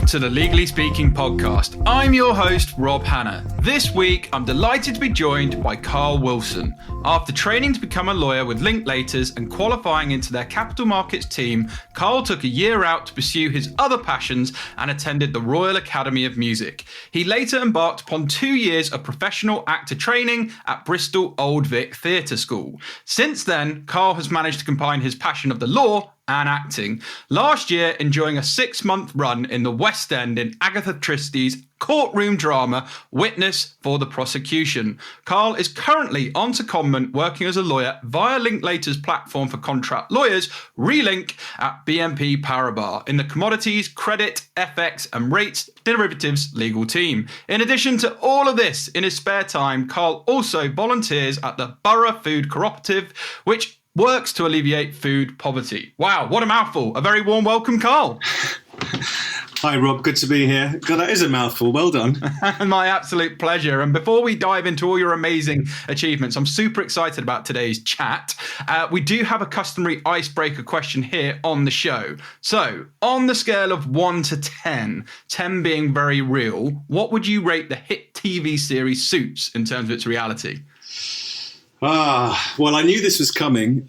to the Legally Speaking podcast. I'm your host, Rob Hanna. This week, I'm delighted to be joined by Karl Wilson. After training to become a lawyer with Linklaters and qualifying into their capital markets team, Karl took a year out to pursue his other passions and attended the Royal Academy of Music. He later embarked upon 2 years of professional actor training at Bristol Old Vic Theatre School. Since then, Karl has managed to combine his passion of the law and acting. Last year, enjoying a 6-month run in the West End in Agatha Christie's courtroom drama, Witness for the Prosecution. Karl is currently on secondment working as a lawyer via Linklaters' platform for contract lawyers, Relink, at BNP Paribas in the commodities, credit, FX and rates derivatives legal team. In addition to all of this, in his spare time, Karl also volunteers at the Borough Food Cooperative, which works to alleviate food poverty. Wow, what a mouthful. A very warm welcome, Karl. Hi, Rob. Good to be here. God, that is a mouthful. Well done. My absolute pleasure. And before we dive into all your amazing achievements, I'm super excited about today's chat. We do have a customary icebreaker question here on the show. So, on the scale of 1 to 10, 10 being very real, what would you rate the hit TV series Suits in terms of its reality? Well, I knew this was coming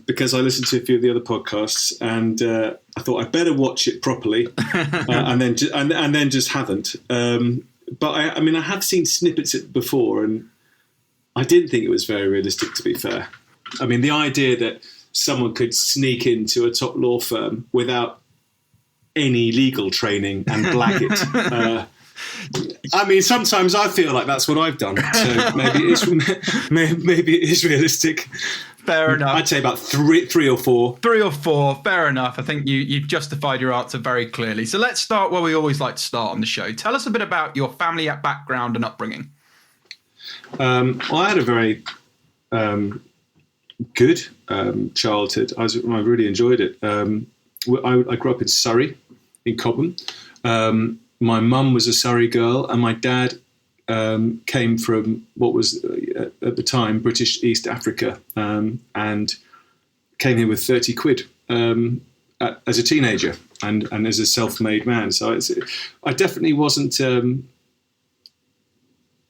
because I listened to a few of the other podcasts, and I thought I'd better watch it properly, and then just haven't. But I have seen snippets of it before, and I didn't think it was very realistic, to be fair. I mean, the idea that someone could sneak into a top law firm without any legal training and blag it. I mean, sometimes I feel like that's what I've done. So maybe it is realistic. Fair enough. I'd say about three or four. 3 or 4, fair enough. I think you've justified your answer very clearly. So let's start where we always like to start on the show. Tell us a bit about your family background and upbringing. Well, I had a very good childhood. I really enjoyed it. I grew up in Surrey, in Cobham. My mum was a Surrey girl, and my dad came from what was, at the time, British East Africa, and came here with 30 quid as a teenager and as a self-made man. So I definitely wasn't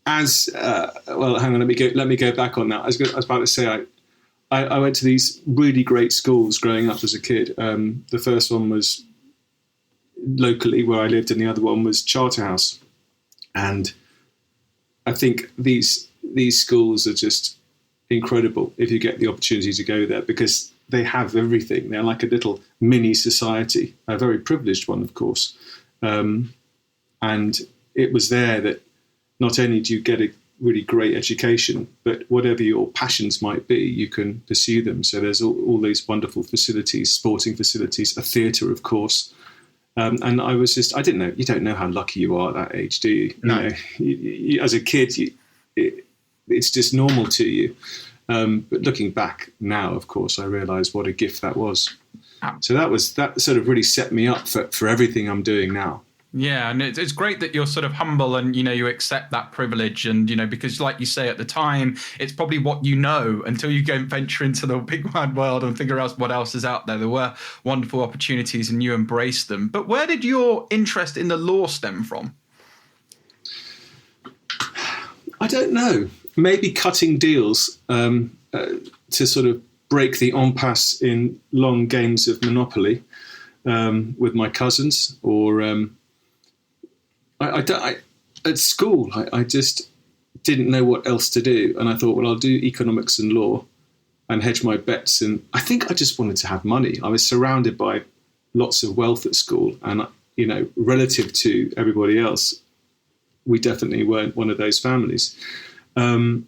as well. Hang on, let me go back on that. I was about to say I went to these really great schools growing up as a kid. The first one was locally where I lived, and the other one was Charterhouse. And I think these schools are just incredible if you get the opportunity to go there, because they have everything. They're like a little mini society, a very privileged one, of course. And it was there that not only do you get a really great education, but whatever your passions might be, you can pursue them. So there's all these wonderful facilities, sporting facilities, a theatre, of course. And I didn't know, you don't know how lucky you are at that age, do you? No. You, as a kid, it's just normal to you. But looking back now, of course, I realise what a gift that was. So that sort of really set me up for everything I'm doing now. Yeah, and it's great that you're sort of humble and, you accept that privilege. And, because like you say, at the time, it's probably what you know until you go and venture into the big wide world and figure out what else is out there. There were wonderful opportunities and you embraced them. But where did your interest in the law stem from? I don't know. Maybe cutting deals to sort of break the impasse in long games of Monopoly with my cousins, or... at school, I just didn't know what else to do. And I thought, well, I'll do economics and law and hedge my bets. And I think I just wanted to have money. I was surrounded by lots of wealth at school. And, relative to everybody else, we definitely weren't one of those families. And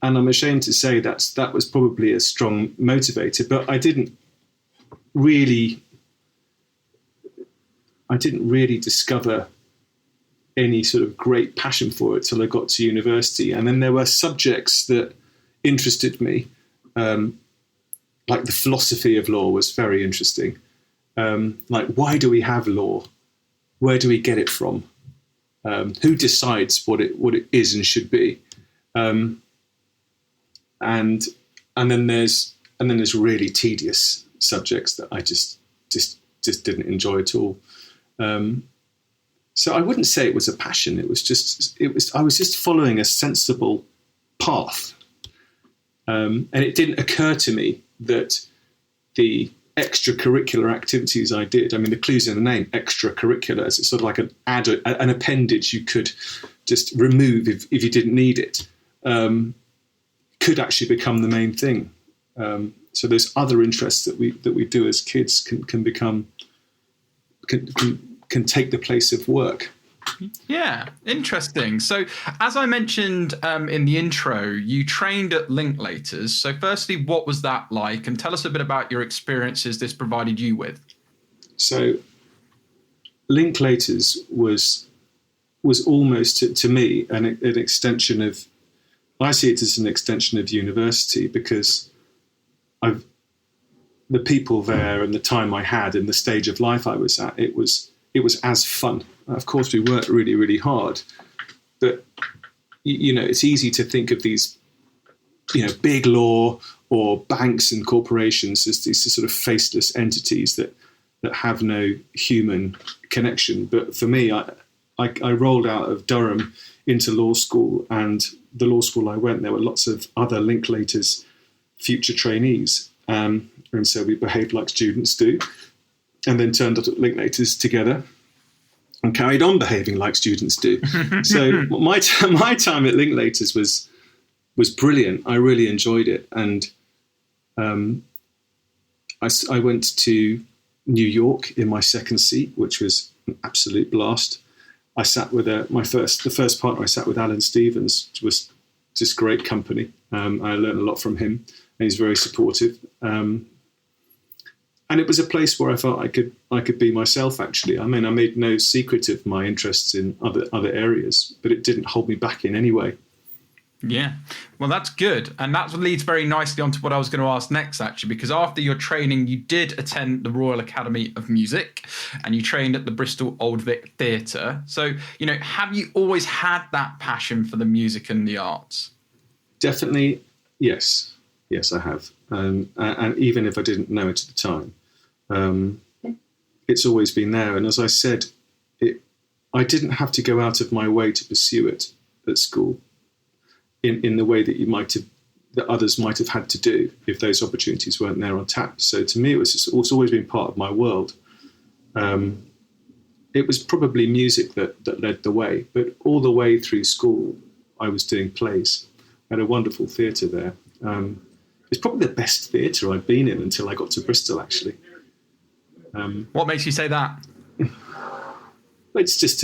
I'm ashamed to say that was probably a strong motivator. But I didn't really discover any sort of great passion for it till I got to university. And then there were subjects that interested me, like the philosophy of law was very interesting. Like, why do we have law? Where do we get it from? Who decides what it is and should be? And then there's really tedious subjects that I just didn't enjoy at all. So I wouldn't say it was a passion. I was just following a sensible path. And it didn't occur to me that the extracurricular activities I did, I mean, the clue's in the name, extracurricular, it's sort of like an appendage you could just remove if you didn't need it, could actually become the main thing. So those other interests that we do as kids can take the place of work. Yeah, interesting. So as I mentioned in the intro, you trained at Linklaters. So firstly, what was that like? And tell us a bit about your experiences this provided you with. So Linklaters was almost, to me, an extension of, I see it as an extension of university, because the people there and the time I had and the stage of life I was at, it was as fun. Of course, we worked really, really hard, but it's easy to think of these, big law or banks and corporations as these sort of faceless entities that have no human connection. But for me, I rolled out of Durham into law school, and the law school I went, there were lots of other Linklaters future trainees, and so we behaved like students do, and then turned up at Linklaters together and carried on behaving like students do. So my time at Linklaters was brilliant. I really enjoyed it. And I went to New York in my second seat, which was an absolute blast. I sat with the first partner I sat with, Alan Stevens, which was just great company. I learned a lot from him, and he's very supportive. And it was a place where I felt I could be myself, actually. I mean, I made no secret of my interests in other areas, but it didn't hold me back in any way. Yeah, well, that's good. And that leads very nicely onto what I was going to ask next, actually, because after your training, you did attend the Royal Academy of Music and you trained at the Bristol Old Vic Theatre. So, have you always had that passion for the music and the arts? Definitely, yes. Yes, I have. And even if I didn't know it at the time, it's always been there. And as I said, I didn't have to go out of my way to pursue it at school in the way that that others might have had to do if those opportunities weren't there on tap. So to me, it's always been part of my world. It was probably music that led the way, but all the way through school, I was doing plays. I had a wonderful theatre there. It's probably the best theatre I'd been in until I got to Bristol, actually. What makes you say that? It was just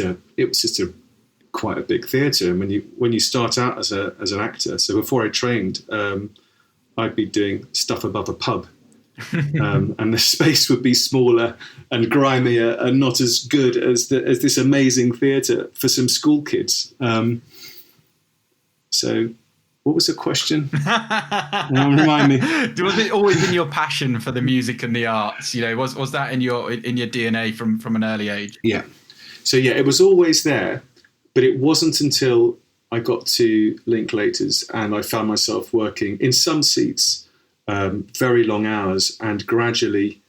quite a big theatre. And when you start out as an actor, so before I trained, I'd be doing stuff above a pub, and the space would be smaller and grimier and not as good as this amazing theatre for some school kids. So. What was the question? Remind me. Was it always been your passion for the music and the arts? Was that in your DNA from an early age? Yeah. So yeah, it was always there, but it wasn't until I got to Linklaters and I found myself working in some seats, very long hours, and gradually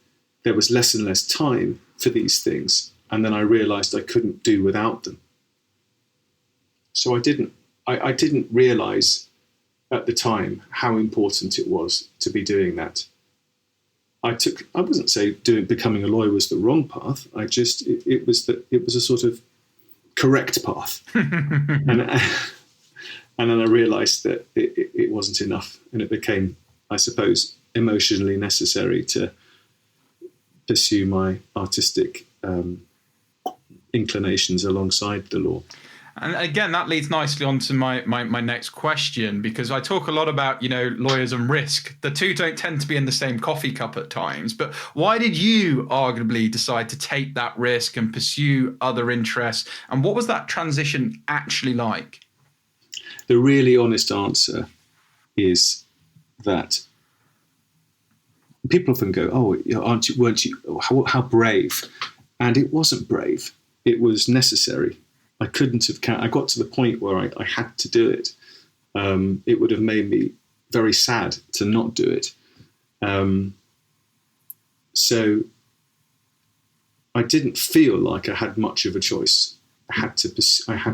there was less and less time for these things, and then I realised I couldn't do without them. So I didn't realise at the time how important it was to be doing that. I wouldn't say becoming a lawyer was the wrong path. It was a sort of correct path. and then I realised that it wasn't enough, and it became, I suppose, emotionally necessary to pursue my artistic inclinations alongside the law. And again, that leads nicely on to my next question, because I talk a lot about, lawyers and risk. The two don't tend to be in the same coffee cup at times. But why did you arguably decide to take that risk and pursue other interests? And what was that transition actually like? The really honest answer is that people often go, "Oh, weren't you? How brave?" And it wasn't brave. It was necessary. I couldn't have. I got to the point where I had to do it. It would have made me very sad to not do it. So I didn't feel like I had much of a choice. I had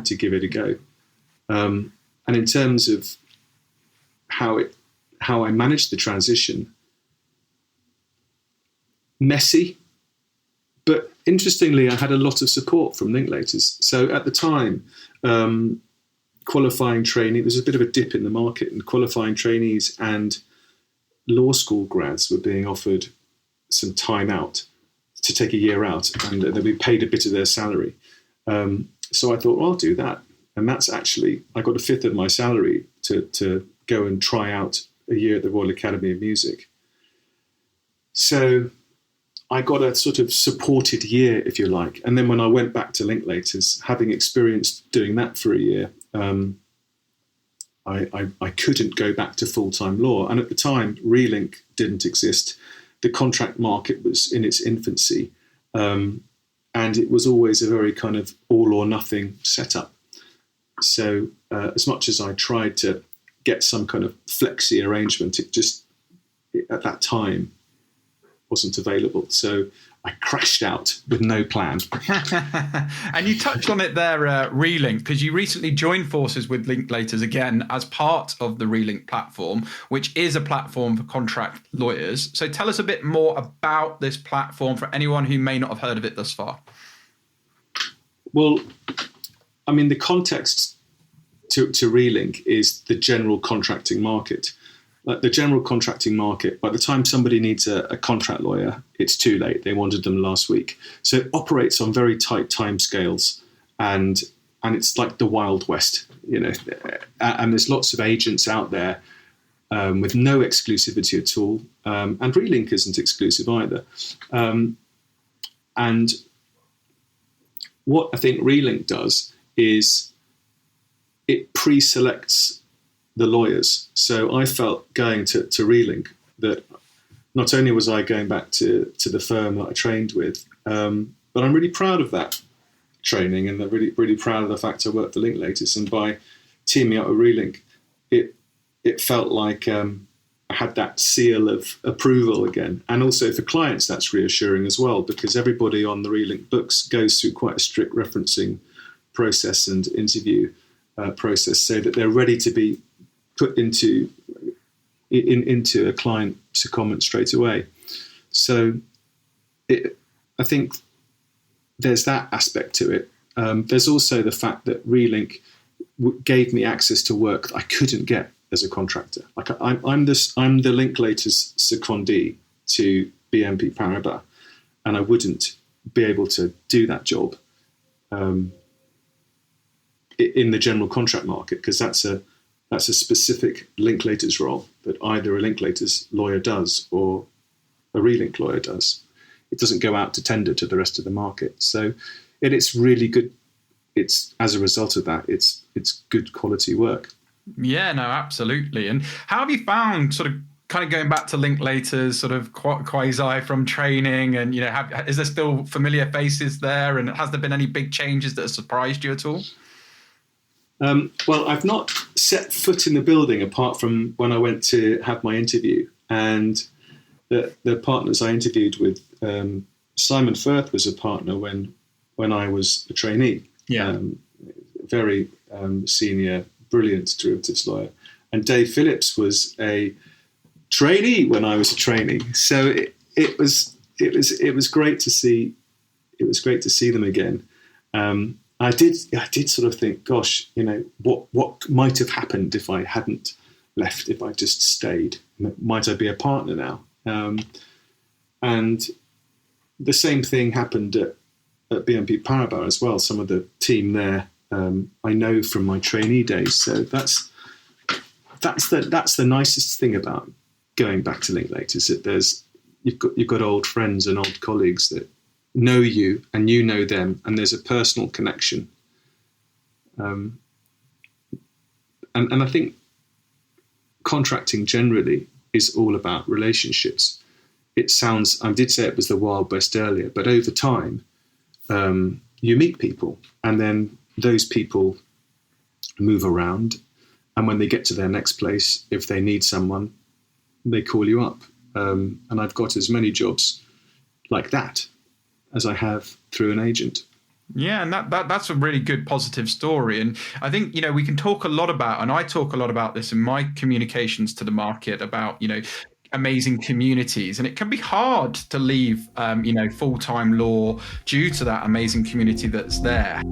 to give it a go. And in terms of how I managed the transition, messy, but interestingly, I had a lot of support from Linklaters. So at the time, qualifying trainee, there's a bit of a dip in the market, and qualifying trainees and law school grads were being offered some time out to take a year out, and they'd be paid a bit of their salary. So I thought, well, I'll do that. And that's actually, I got a fifth of my salary to go and try out a year at the Royal Academy of Music. So I got a sort of supported year, if you like. And then when I went back to Linklaters, having experienced doing that for a year, I couldn't go back to full-time law. And at the time, Relink didn't exist. The contract market was in its infancy. And it was always a very kind of all or nothing setup. So as much as I tried to get some kind of flexi arrangement, it just, at that time, wasn't available. So I crashed out with no plan. And you touched on it there, Relink, because you recently joined forces with Linklaters again as part of the Relink platform, which is a platform for contract lawyers. So tell us a bit more about this platform for anyone who may not have heard of it thus far. Well, I mean, the context to Relink is the general contracting market. Like the general contracting market, by the time somebody needs a contract lawyer, it's too late. They wanted them last week. So it operates on very tight timescales, and it's like the Wild West, you know. And there's lots of agents out there with no exclusivity at all. And Relink isn't exclusive either. And what I think Relink does is it pre-selects the lawyers. So I felt going to Relink that not only was I going back to the firm that I trained with, but I'm really proud of that training, and I'm really, really proud of the fact I worked for Linklaters. And by teaming up with Relink, it felt like I had that seal of approval again. And also for clients, that's reassuring as well, because everybody on the Relink books goes through quite a strict referencing process and interview process, so that they're ready to be put into a client secondment straight away. So I think there's that aspect to it. There's also the fact that Relink gave me access to work that I couldn't get as a contractor. Like I'm the Linklaters secondee to BNP Paribas, and I wouldn't be able to do that job in the general contract market, because that's a specific Linklaters role that either a Linklaters lawyer does or a Relink lawyer does. It doesn't go out to tender to the rest of the market. So it's really good. It's, as a result of that, it's good quality work. Yeah, no, absolutely. And how have you found sort of kind of going back to Linklaters, sort of quasi from training, and, you know, is there still familiar faces there? And has there been any big changes that have surprised you at all? Well, I've not set foot in the building apart from when I went to have my interview, and the partners I interviewed with, Simon Firth was a partner when I was a trainee. Yeah. Very senior, brilliant derivatives lawyer. And Dave Phillips was a trainee when I was a trainee. So it was great to see. It was great to see them again. I did sort of think, gosh, you know, what might have happened if I hadn't left, if I just stayed? Might I be a partner now? And the same thing happened at BNP Paribas as well. Some of the team there I know from my trainee days. So that's the nicest thing about going back to Linklaters, that you've got old friends and old colleagues that know you and you know them, and there's a personal connection. And I think contracting generally is all about relationships. It sounds, I did say it was the Wild West earlier, but over time, you meet people, and then those people move around, and when they get to their next place, if they need someone, they call you up. And I've got as many jobs like that as I have through an agent. Yeah, and that's a really good positive story. And I think, we can talk a lot about, and I talk a lot about this in my communications to the market about, amazing communities. And it can be hard to leave, full-time law due to that amazing community that's there.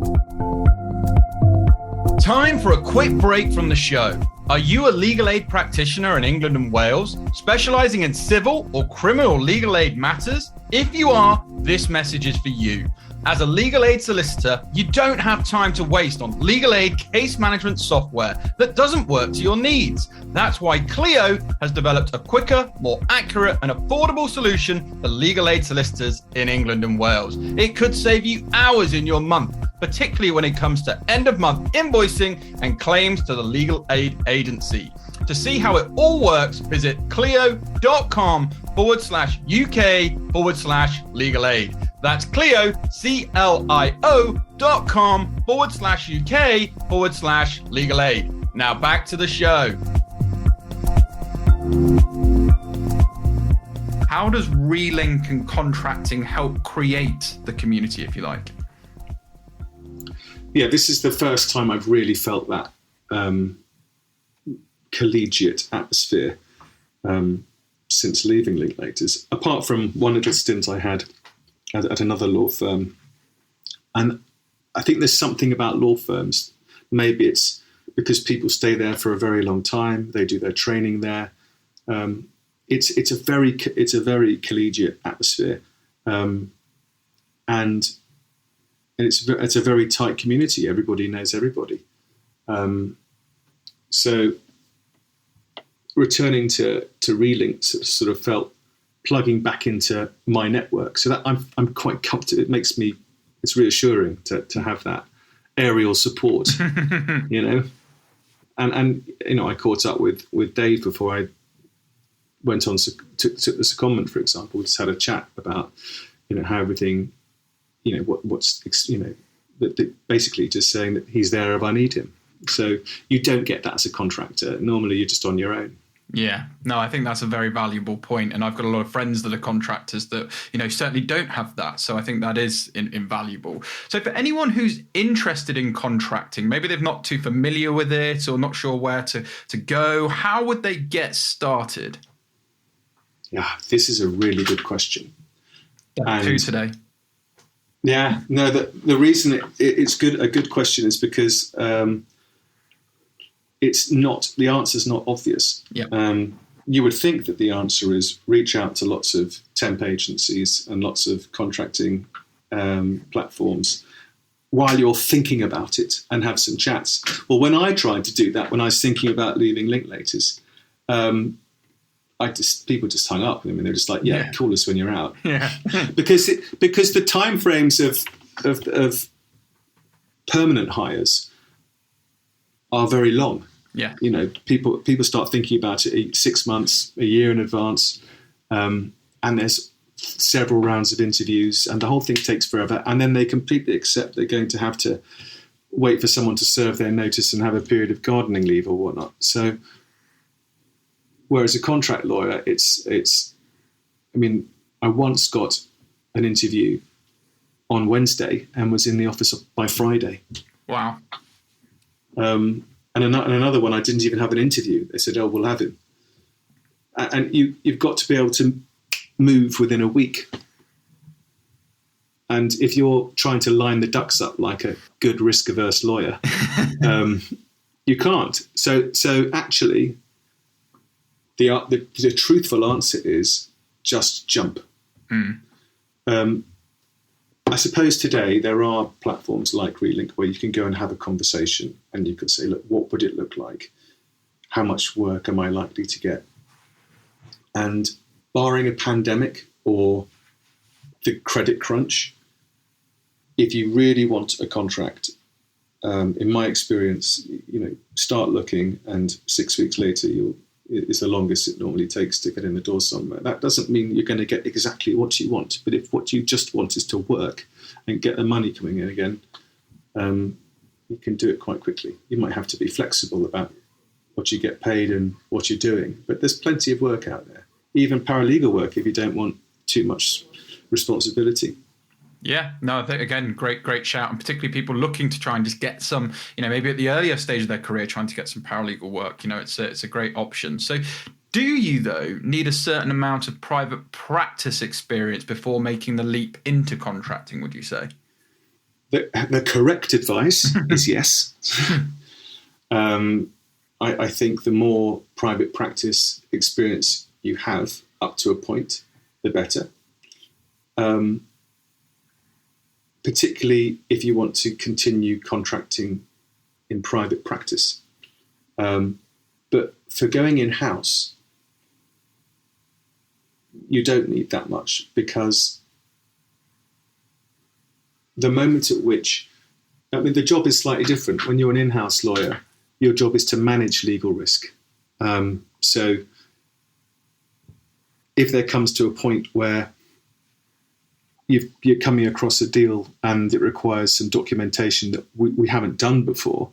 Time for a quick break from the show. Are you a legal aid practitioner in England and Wales, specialising in civil or criminal legal aid matters? If you are, this message is for you. As a legal aid solicitor, you don't have time to waste on legal aid case management software that doesn't work to your needs. That's why Clio has developed a quicker, more accurate and affordable solution for legal aid solicitors in England and Wales. It could save you hours in your month, particularly when it comes to end-of-month invoicing and claims to the legal aid agency. To see how it all works, visit clio.com/UK/legal aid. That's Clio, CLIO.com/UK/legal aid. Now back to the show. How does Relink and contracting help create the community, if you like? Yeah, this is the first time I've really felt that collegiate atmosphere since leaving Linklaters, apart from one little stint I had at another law firm. And I think there's something about law firms. Maybe it's because people stay there for a very long time. They do their training there. It's a very collegiate atmosphere, and it's a very tight community. Everybody knows everybody. So returning to Relink sort of felt plugging back into my network. So that I'm quite comfortable. It's reassuring to have that aerial support, And I caught up with Dave before I went on took the secondment, for example. We just had a chat about how everything, basically just saying that he's there if I need him. So you don't get that as a contractor. Normally you're just on your own. Yeah, no, I think that's a very valuable point. And I've got a lot of friends that are contractors that, certainly don't have that. So I think that is invaluable. So for anyone who's interested in contracting, maybe they're not too familiar with it or not sure where to go, how would they get started? Yeah, this is a really good question. Two today. Yeah, no, the reason it's a good question is because the answer's not obvious. Yeah. You would think that the answer is reach out to lots of temp agencies and lots of contracting platforms while you're thinking about it and have some chats. Well, when I tried to do that, when I was thinking about leaving Linklaters, people just hung up. I mean, they're just like, yeah, call us when you're out. Yeah. because the timeframes of permanent hires are very long. Yeah. People start thinking about it 6 months, a year in advance, and there's several rounds of interviews, and the whole thing takes forever. And then they completely accept they're going to have to wait for someone to serve their notice and have a period of gardening leave or whatnot. So, whereas a contract lawyer, I once got an interview on Wednesday and was in the office by Friday. Wow. And another one, I didn't even have an interview. They said, "Oh, we'll have him." And you've got to be able to move within a week. And if you're trying to line the ducks up like a good risk-averse lawyer, you can't. So actually, the truthful answer is just jump. I suppose today there are platforms like Relink where you can go and have a conversation and you can say, look, what would it look like? How much work am I likely to get? And barring a pandemic or the credit crunch, if you really want a contract, in my experience, start looking and 6 weeks later it's the longest it normally takes to get in the door somewhere. That doesn't mean you're going to get exactly what you want, but if what you just want is to work and get the money coming in again, you can do it quite quickly. You might have to be flexible about what you get paid and what you're doing, but there's plenty of work out there. Even paralegal work if you don't want too much responsibility. Yeah, no, I think, again, great shout. And particularly people looking to try and just get some, maybe at the earlier stage of their career, trying to get some paralegal work, it's a great option. So do you, though, need a certain amount of private practice experience before making the leap into contracting, would you say? The correct advice is yes. I think the more private practice experience you have up to a point, the better. Particularly if you want to continue contracting in private practice. But for going in-house, you don't need that much, because the moment at which, the job is slightly different. When you're an in-house lawyer, your job is to manage legal risk. So if there comes to a point where you're coming across a deal and it requires some documentation that we haven't done before,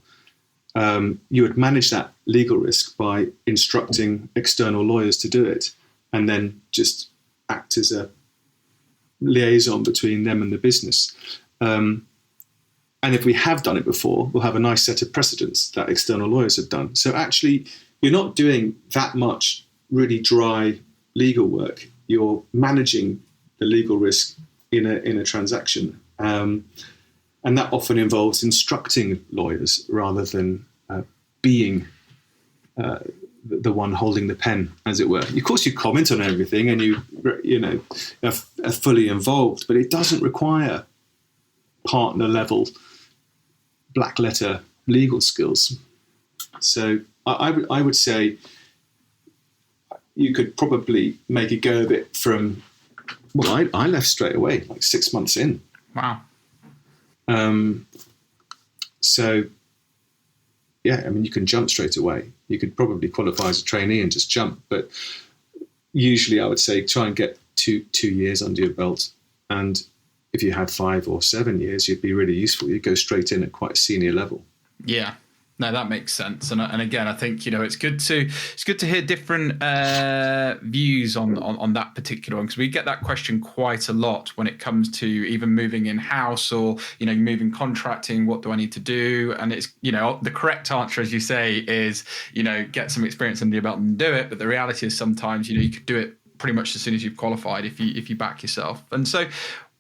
you would manage that legal risk by instructing external lawyers to do it, and then just act as a liaison between them and the business. And if we have done it before, we'll have a nice set of precedents that external lawyers have done. So actually, you're not doing that much really dry legal work. You're managing the legal risk in a transaction, and that often involves instructing lawyers rather than being the one holding the pen, as it were. Of course, you comment on everything and you are fully involved, but it doesn't require partner level black letter legal skills. So I would say you could probably make a go of it from. Well, I left straight away, like 6 months in. Wow. So, yeah, you can jump straight away. You could probably qualify as a trainee and just jump. But usually I would say try and get two years under your belt. And if you had 5 or 7 years, you'd be really useful. You'd go straight in at quite a senior level. Yeah. No, that makes sense. And again, I think, it's good to hear different views on that particular one, because we get that question quite a lot when it comes to even moving in-house or, moving contracting. What do I need to do? And it's, the correct answer, as you say, is, get some experience under your belt and do it. But the reality is sometimes, you could do it pretty much as soon as you've qualified if you back yourself. And so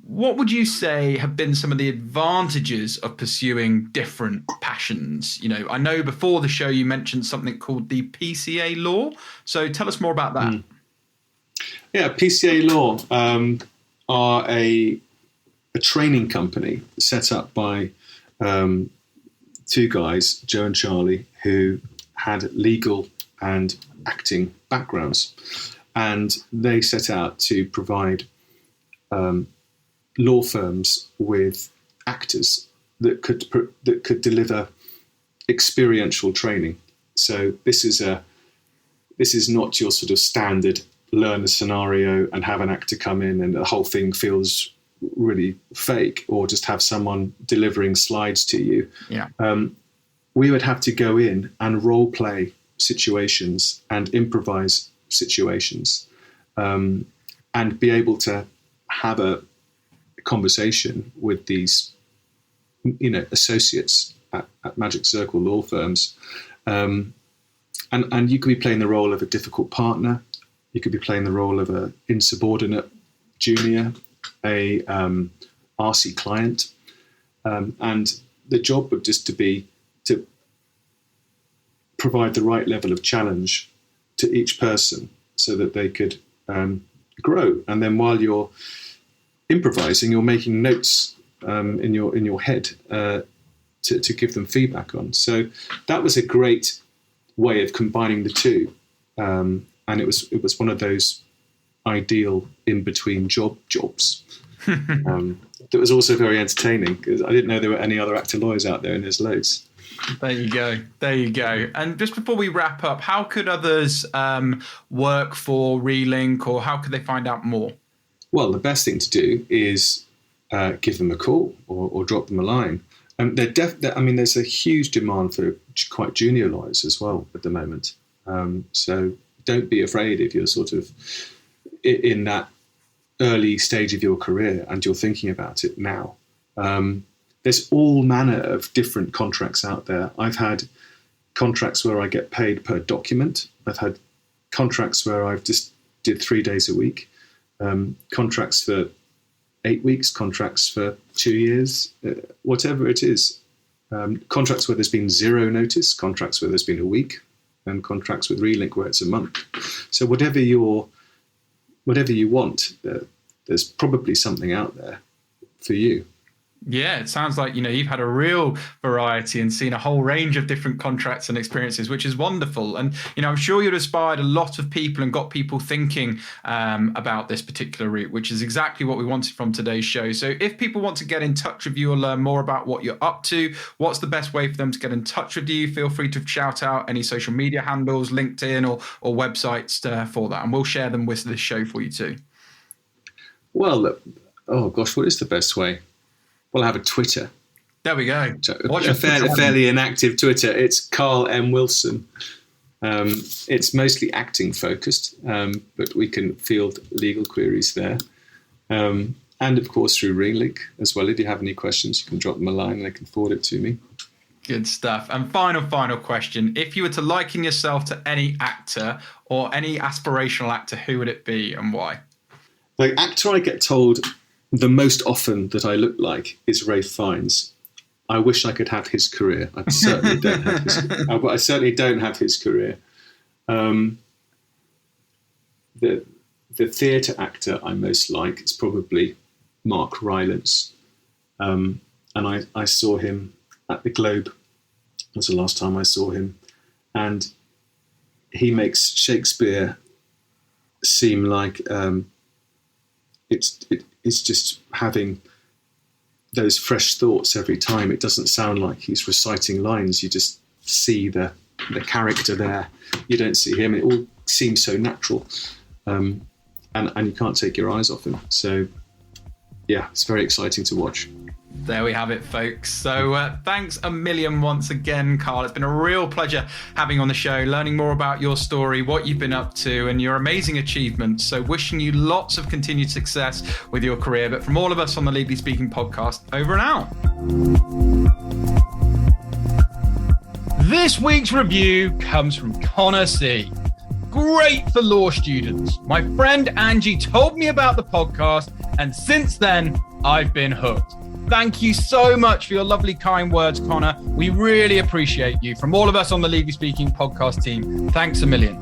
what would you say have been some of the advantages of pursuing different passions? I know before the show you mentioned something called the PCA law. So tell us more about that. Yeah, PCA law are a training company set up by 2 guys, Joe and Charlie, who had legal and acting backgrounds. And they set out to provide law firms with actors that could deliver experiential training. So this is not your sort of standard learn a scenario and have an actor come in and the whole thing feels really fake, or just have someone delivering slides to you. Yeah. We would have to go in and role play situations and improvise situations, and be able to have a conversation with these, associates at Magic Circle law firms, and you could be playing the role of a difficult partner. You could be playing the role of a insubordinate junior, a RC client, and the job would just to provide the right level of challenge to each person so that they could grow. And then while you're improvising, you're making notes in your head to give them feedback on. So that was a great way of combining the two, and it was one of those ideal in between jobs. That was also very entertaining, because I didn't know there were any other actor lawyers out there, and there's loads. There you go. And just before we wrap up, how could others work for Relink, or how could they find out more? Well, the best thing to do is give them a call or drop them a line. There's a huge demand for quite junior lawyers as well at the moment. So don't be afraid if you're sort of in that early stage of your career and you're thinking about it now, there's all manner of different contracts out there. I've had contracts where I get paid per document. I've had contracts where I've just did 3 days a week, contracts for 8 weeks, contracts for 2 years, whatever it is. Contracts where there's been 0 notice, contracts where there's been a week, and contracts with Relink where it's a month. So whatever you want, there's probably something out there for you. Yeah, it sounds like, you've had a real variety and seen a whole range of different contracts and experiences, which is wonderful. And, I'm sure you've inspired a lot of people and got people thinking about this particular route, which is exactly what we wanted from today's show. So if people want to get in touch with you or learn more about what you're up to, what's the best way for them to get in touch with you? Feel free to shout out any social media handles, LinkedIn or websites for that. And we'll share them with this show for you too. Well, oh gosh, what is the best way? Well, I have a Twitter. There we go. A fairly inactive Twitter. It's Karl M. Wilson. It's mostly acting focused, but we can field legal queries there. And of course through Relink as well. If you have any questions, you can drop them a line and they can forward it to me. Good stuff. And final question. If you were to liken yourself to any actor or any aspirational actor, who would it be and why? The actor I get told the most often that I look like is Ralph Fiennes. I wish I could have his career. I certainly don't have his career. I certainly don't have his career. The theatre actor I most like is probably Mark Rylance. And I saw him at the Globe. That's the last time I saw him. And he makes Shakespeare seem like it's just having those fresh thoughts every time. It doesn't sound like he's reciting lines. You just see the character there. You don't see him. It all seems so natural. And you can't take your eyes off him. So, yeah, it's very exciting to watch. There we have it, folks. So thanks a million once again, Karl. It's been a real pleasure having you on the show, learning more about your story, what you've been up to, and your amazing achievements. So wishing you lots of continued success with your career. But from all of us on the Legally Speaking podcast, over and out. This week's review comes from Connor C. Great for law students. My friend Angie told me about the podcast, and since then, I've been hooked. Thank you so much for your lovely, kind words, Connor. We really appreciate you. From all of us on the Legally Speaking podcast team, thanks a million.